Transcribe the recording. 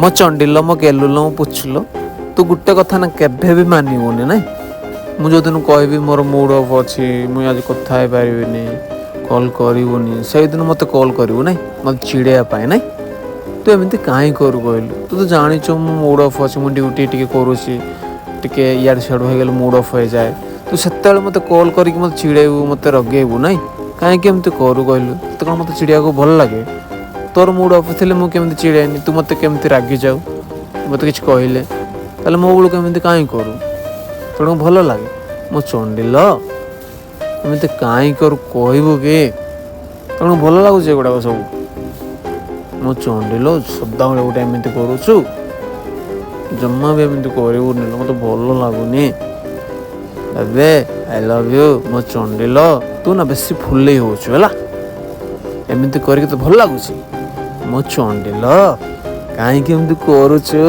मो चंडिल मो गेलुल मो पुछल तू गोटे कथा ना केभे भी मानिबुनि ना मुझे दिन कहबी मोर मूड ऑफ अच्छी मुझे आज कथा है पारिनी कॉल करूनी से दिन मत कॉल करू ना मत चिड़ाई ना तू एमती कहीं करू कहलु तू तो जाच मो मूड ऑफ अच्छी मुझे ड्यूटी टी करुँची टे इड सियाड़ हो मूड ऑफ हो जाए तू से मत कॉल करके मत चिड़ेबू मत रगेबू ना कहीं एमती करू कहलु तो कौन मत चिड़िया भल लगे तोर मूड ऑफ थे मुझे चिड़ेनी तू मत केमती रागी जाऊ मत कि कहले ताले मो बेलू केमती कहीं करू तेणु भल लगे मो चंडिल एमती कहीं करू कहबू कि तेणु भल लगुच एगुड़ाक सब मो चंडिल सदा बेले गोटे एमती करुचु जमा भी एमती करनी मत भल लगुनि बेबे आई लव यू मो चंडिल तू ना बेसी फुले होचु है एमती करके तो भल लगुच मो चंडिल कहीं एमती करुचु।